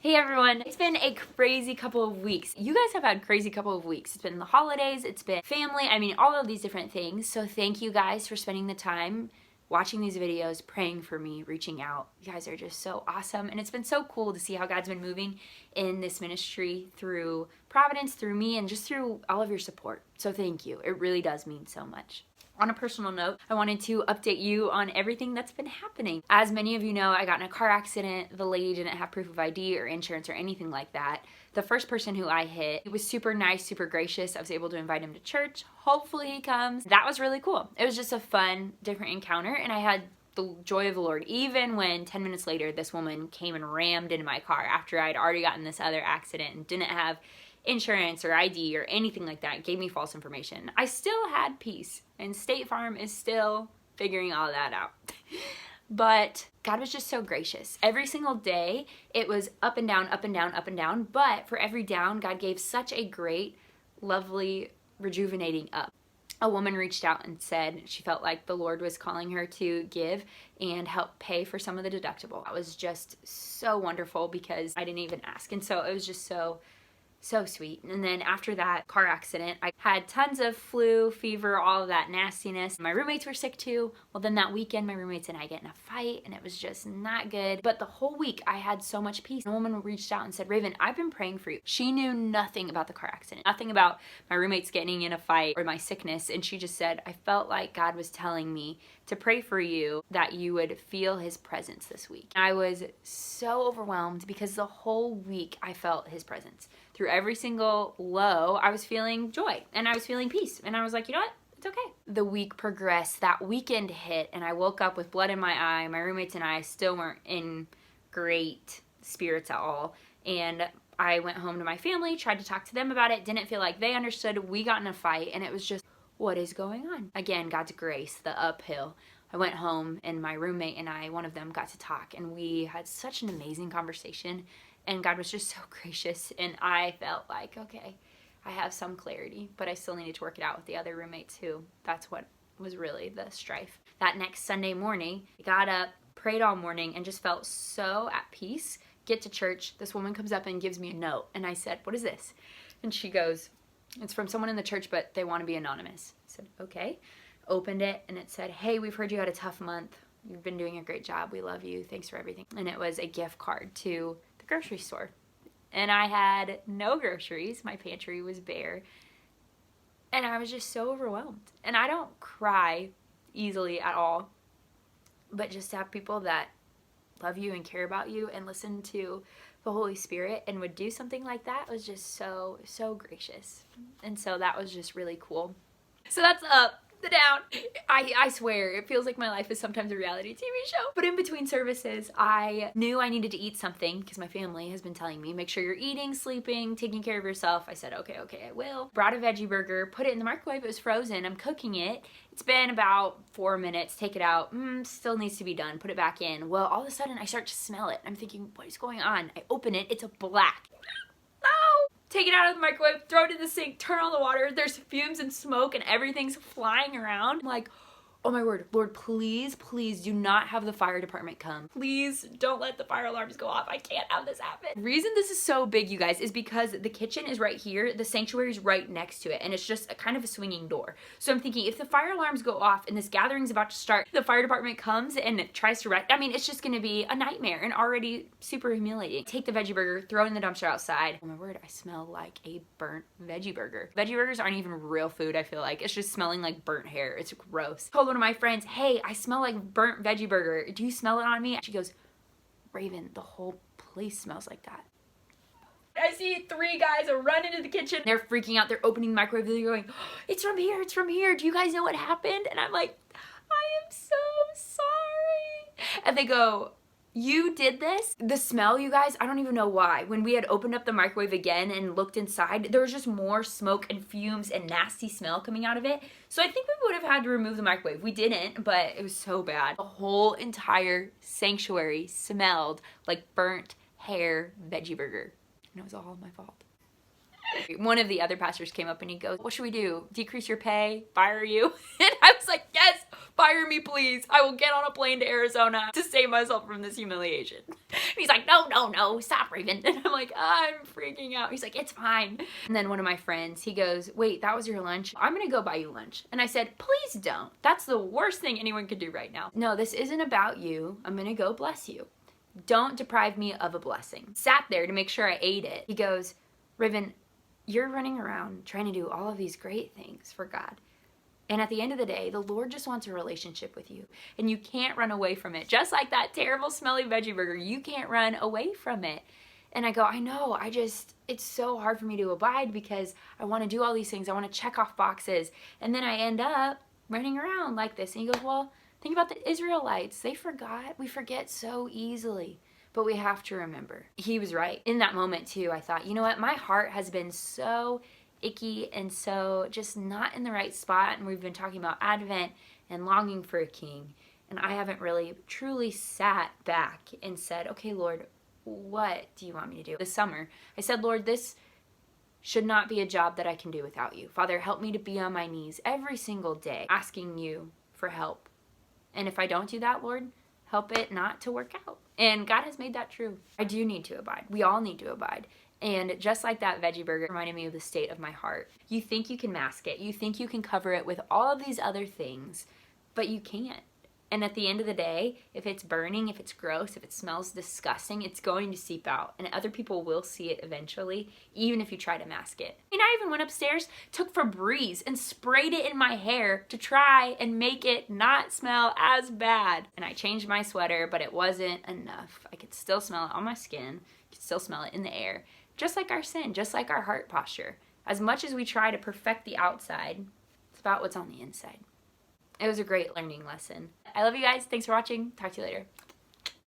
Hey everyone, it's been a crazy couple of weeks. You guys have had crazy couple of weeks. It's been the holidays, it's been family, all of these different things. So thank you guys for spending the time watching these videos, praying for me, reaching out. You guys are just so awesome. And it's been so cool to see how God's been moving in this ministry through Providence, through me, and just through all of your support. So thank you. It really does mean so much. On a personal note, I wanted to update you on everything that's been happening. As many of you know, I got in a car accident. The lady didn't have proof of ID or insurance or anything like that. The first person who I hit, he was super nice, super gracious. I was able to invite him to church. Hopefully he comes. That was really cool. It was just a fun, different encounter, and I had the joy of the Lord, even when 10 minutes later, this woman came and rammed into my car after I'd already gotten this other accident and didn't have insurance or ID or anything like that. It gave me false information. I still had peace, and State Farm is still figuring all that out. But God was just so gracious. Every single day, it was up and down, up and down, up and down. But for every down, God gave such a great, lovely, rejuvenating up. A woman reached out and said she felt like the Lord was calling her to give and help pay for some of the deductible. That was just so wonderful because I didn't even ask. And so it was just so sweet. And then after that car accident, I had tons of flu, fever, all of that nastiness. My roommates were sick too. Well, then that weekend, my roommates and I get in a fight, and it was just not good. But the whole week, I had so much peace. A woman reached out and said, Raven, I've been praying for you. She knew nothing about the car accident, nothing about my roommates getting in a fight or my sickness. And she just said, I felt like God was telling me to pray for you, that you would feel his presence this week. I was so overwhelmed because the whole week I felt his presence. Through every single low, I was feeling joy and I was feeling peace. And I was like, you know what? It's okay. The week progressed. That weekend hit and I woke up with blood in my eye. My roommates and I still weren't in great spirits at all. And I went home to my family, tried to talk to them about it, didn't feel like they understood. We got in a fight and it was just, what is going on? Again, God's grace, the uphill. I went home and my roommate and I, one of them, got to talk and we had such an amazing conversation, and God was just so gracious, and I felt like, okay, I have some clarity, but I still needed to work it out with the other roommates who, that's what was really the strife. That next Sunday morning, I got up, prayed all morning, and just felt so at peace. Get to church, this woman comes up and gives me a note, and I said, what is this? And she goes, it's from someone in the church, but they want to be anonymous. I said, okay. Opened it, and it said, hey, we've heard you had a tough month. You've been doing a great job. We love you. Thanks for everything. And it was a gift card to the grocery store. And I had no groceries. My pantry was bare. And I was just so overwhelmed. And I don't cry easily at all. But just to have people that love you and care about you and listen to the Holy Spirit and would do something like that was just so gracious. And so that was just really cool. So that's up. The down. I swear, it feels like my life is sometimes a reality TV show. But in between services, I knew I needed to eat something because my family has been telling me, make sure you're eating, sleeping, taking care of yourself. I said, okay, I will. Brought a veggie burger, put it in the microwave. It was frozen. I'm cooking it. It's been about 4 minutes. Take it out. Still needs to be done. Put it back in. Well, all of a sudden, I start to smell it. I'm thinking, what is going on? I open it. It's a black. Take it out of the microwave, throw it in the sink, turn on the water. There's fumes and smoke and everything's flying around. I'm like, oh my word, Lord, please do not have the fire department come. Please don't let the fire alarms go off. I can't have this happen. The reason this is so big, you guys, is because the kitchen is right here. The sanctuary is right next to it. And it's just a kind of a swinging door. So I'm thinking if the fire alarms go off and this gathering's about to start, the fire department comes and it tries to it's just gonna be a nightmare and already super humiliating. Take the veggie burger, throw it in the dumpster outside. Oh my word, I smell like a burnt veggie burger. Veggie burgers aren't even real food, I feel like. It's just smelling like burnt hair. It's gross. Told one of my friends, hey, I smell like burnt veggie burger. Do you smell it on me? She goes, Raven, the whole place smells like that. I see 3 guys run into the kitchen. They're freaking out. They're opening the microwave. They're going, oh, it's from here. It's from here. Do you guys know what happened? And I'm like, I am so sorry. And they go, you did this? The smell, you guys, I don't even know why. When we had opened up the microwave again and looked inside, there was just more smoke and fumes and nasty smell coming out of it. So I think we would have had to remove the microwave. We didn't, but it was so bad. The whole entire sanctuary smelled like burnt hair veggie burger. And it was all my fault. One of the other pastors came up and he goes, what should we do? Decrease your pay? Fire you? And I was like, yes, fire me please. I will get on a plane to Arizona to save myself from this humiliation. He's like, no, no, no, stop, Raven. And I'm like, I'm freaking out. He's like, it's fine. And then one of my friends, he goes, wait, that was your lunch? I'm gonna go buy you lunch. And I said, please don't. That's the worst thing anyone could do right now. No, this isn't about you. I'm gonna go bless you. Don't deprive me of a blessing. Sat there to make sure I ate it. He goes, Raven, you're running around trying to do all of these great things for God. And at the end of the day, the Lord just wants a relationship with you. And you can't run away from it. Just like that terrible smelly veggie burger, you can't run away from it. And I go, I know, it's so hard for me to abide because I want to do all these things. I want to check off boxes. And then I end up running around like this. And he goes, well, think about the Israelites. They forgot. We forget so easily. But we have to remember. He was right. In that moment too, I thought, you know what? My heart has been so icky and so just not in the right spot. And we've been talking about Advent and longing for a king. And I haven't really truly sat back and said, okay, Lord, what do you want me to do? This summer, I said, Lord, this should not be a job that I can do without you. Father, help me to be on my knees every single day, asking you for help. And if I don't do that, Lord, help it not to work out. And God has made that true. I do need to abide. We all need to abide. And just like that veggie burger reminded me of the state of my heart. You think you can mask it. You think you can cover it with all of these other things, but you can't. And at the end of the day, if it's burning, if it's gross, if it smells disgusting, it's going to seep out. And other people will see it eventually, even if you try to mask it. And I even went upstairs, took Febreze, and sprayed it in my hair to try and make it not smell as bad. And I changed my sweater, but it wasn't enough. I could still smell it on my skin. I could still smell it in the air. Just like our sin, just like our heart posture. As much as we try to perfect the outside, it's about what's on the inside. It was a great learning lesson. I love you guys. Thanks for watching. Talk to you later.